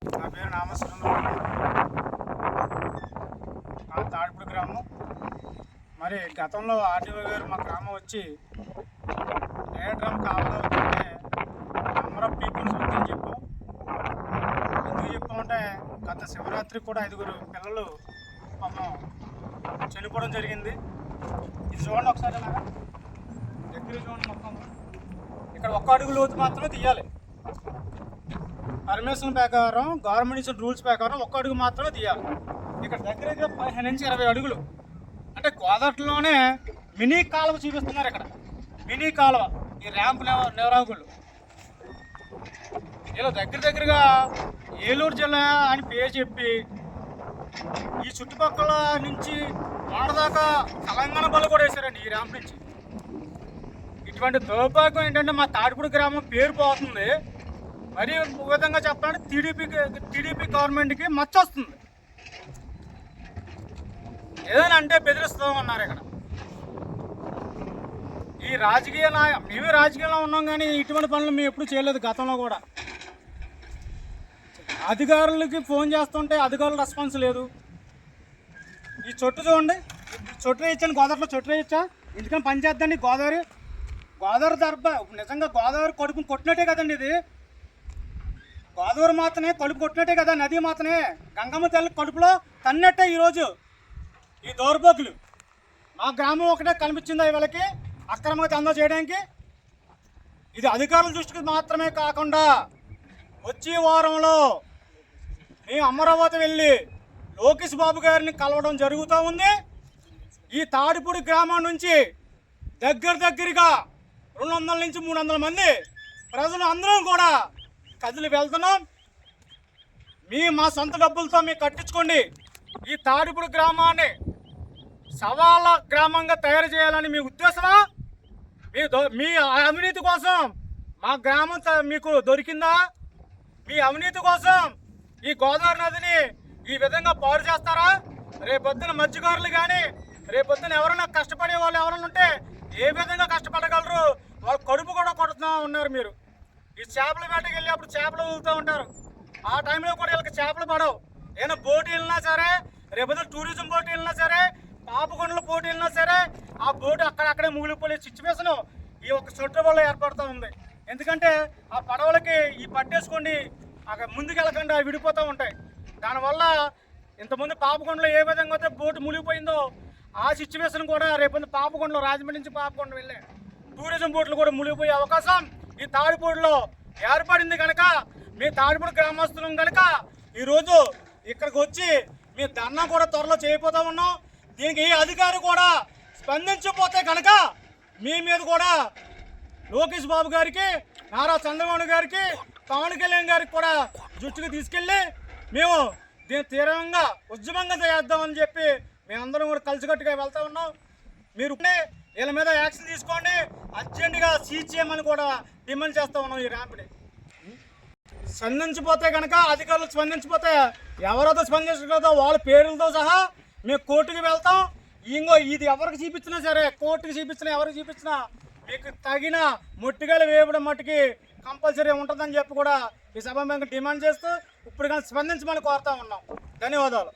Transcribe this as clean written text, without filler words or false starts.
నా పేరు నామస్వరం, తాడిపూడి గ్రామం. మరి గతంలో ఆర్టీఓ గారు మా గ్రామం వచ్చి డయాడ్రామ్ కావాలంటే నెంబర్ ఆఫ్ పీపుల్స్ వద్దని చెప్పాం. ఎందుకు చెప్పామంటే గత శివరాత్రికి కూడా 5 పిల్లలు పాపం చనిపోవడం జరిగింది. ఇది చూడండి ఒకసారి, అలాగా దగ్గర చూడండి. మొత్తం ఇక్కడ 1 అడుగు లోతు మాత్రమే తీయాలి. పర్మిషన్ ప్రకారం, గవర్నమెంట్ ఇచ్చిన రూల్స్ ప్రకారం 1 అడుగు మాత్రమే తీయాలి. ఇక్కడ దగ్గర 15 నుంచి 20 అడుగులు అంటే గోదావరిలోనే మినీ కాలువ చూపిస్తున్నారు. ఇక్కడ మినీ కాలువ, ఈ ర్యాంప్ నిర్వాహకులు ఇలా దగ్గరగా ఏలూరు జిల్లా అని పేరు చెప్పి ఈ చుట్టుపక్కల నుంచి వాడదాకా తెలంగాణ బళ్ళు కూడా వేశారండి ఈ ర్యాంప్ నుంచి. ఇటువంటి దౌర్భాగ్యం ఏంటంటే మా తాడిపూడి గ్రామం పేరు పోతుంది. మరి విధంగా చెప్పాలంటే టీడీపీ గవర్నమెంట్కి మచ్చ వస్తుంది. ఏదైనా అంటే బెదిరిస్తామన్నారు. ఇక్కడ ఈ మేమే రాజకీయంలో ఉన్నాం, కానీ ఇటువంటి పనులు మేము ఎప్పుడు చేయలేదు గతంలో కూడా. అధికారులకి ఫోన్ చేస్తుంటే అధికారుల రెస్పాన్స్ లేదు. ఈ చొట్టు చూడండి, చొట్టు వేయించాను. గోదావరిలో చొట్టు వేయించా, ఎందుకని పని చేద్దండి. గోదావరి నిజంగా గోదావరి కడుపు కొట్టినట్టే కదండి. ఇది గోదావరి మాత్రమే కడుపు కొట్టినట్టే కదా, నది మాత్రమే గంగమ్మ తల్లి కడుపులో తన్నట్టే ఈరోజు ఈ దౌర్భాగ్యులు. మా గ్రామం ఒకటే కనిపించింది వీళ్ళకి అక్రమంగా దందా చేయడానికి. ఇది అధికారుల దృష్టికి మాత్రమే కాకుండా వచ్చే వారంలో మేము అమరావతి వెళ్ళి లోకేష్ బాబు గారిని కలవడం జరుగుతూ ఉంది. ఈ తాడిపూడి గ్రామం నుంచి దగ్గరగా 200 నుంచి 300 మంది ప్రజలు అందరం కూడా కదిలి వెళ్తున్నాం. మా సొంత డబ్బులతో మేము కట్టించుకోండి. ఈ తాడిపూడి గ్రామాన్ని సవాళ్ళ గ్రామంగా తయారు చేయాలని మీ ఉద్దేశమా? మీ అవినీతి కోసం మా గ్రామం మీకు దొరికిందా? మీ అవినీతి కోసం ఈ గోదావరి నదిని ఈ విధంగా పాడు చేస్తారా? రేపొద్దున మత్స్యకారులు కానీ, రేపొద్దున ఎవరైనా కష్టపడే వాళ్ళు ఎవరైనా ఉంటే ఏ విధంగా కష్టపడగలరు? వాళ్ళు కడుపు కూడా కొడుతూ ఉన్నారు. మీరు ఈ చేపల వేటకి వెళ్ళి అప్పుడు చేపలు వదులుతూ ఉంటారు. ఆ టైంలో కూడా వీళ్ళకి చేపలు పడవు. ఏదైనా బోటు వెళ్ళినా సరే, రేపొద్దున టూరిజం బోటు వెళ్ళినా సరే, పాపకొండల పోటీ వెళ్ళినా సరే, ఆ బోటు అక్కడే ముగిలిపోయే సిచ్యువేషన్ ఈ ఒక చొట్టు వల్ల ఏర్పడుతూ ఉంది. ఎందుకంటే ఆ పడవలకి ఈ పట్టేసుకోండి అక్కడ ముందుకు వెళ్ళకుండా విడిపోతూ ఉంటాయి. దానివల్ల ఇంతకుముందు పాపకొండలో ఏ విధంగా అయితే బోటు మునిగిపోయిందో ఆ సిచ్యువేషన్ కూడా రేపొద్దు పాపకొండలో, రాజమండ్రి నుంచి పాపకొండ వెళ్ళే టూరిజం బోట్లు కూడా మునిగిపోయే అవకాశం ఈ తాడిపూడిలో ఏర్పడింది. కనుక మీ తాడిపూడి గ్రామస్తులం కనుక ఈరోజు ఇక్కడికి వచ్చి మీ ధర్నా కూడా త్వరలో చేయబోతా ఉన్నాం. దీనికి ఏ అధికారి కూడా స్పందించకపోతే కనుక మీ మీద కూడా లోకేష్ బాబు గారికి, నారా చంద్రబాబు గారికి, పవన్ కళ్యాణ్ గారికి కూడా దృష్టికి తీసుకెళ్ళి మేము దీన్ని తీవ్రంగా ఉద్యమంగా చేద్దామని చెప్పి మేమందరం కూడా కలిసికట్టుగా వెళ్తా ఉన్నాం. మీరు వీళ్ళ మీద యాక్షన్ తీసుకోండి, అర్జెంటుగా సీజ్ చేయమని కూడా డిమాండ్ చేస్తూ ఉన్నాం. ఈ ర్యాంప్ని స్పందించిపోతే కనుక, అధికారులు స్పందించిపోతే, ఎవరైతే స్పందించలేదో వాళ్ళ పేర్లతో సహా మేము కోర్టుకి వెళ్తాం. ఇది ఎవరికి చూపించినా సరే, కోర్టుకి చూపించినా ఎవరికి చూపించినా మీకు తగిన మొట్టిగాలు వేయడం మట్టుకి కంపల్సరీ ఉంటుందని చెప్పి కూడా ఈ సభ మేము డిమాండ్ చేస్తూ ఇప్పుడు కానీ స్పందించమని కోరుతా ఉన్నాం. ధన్యవాదాలు.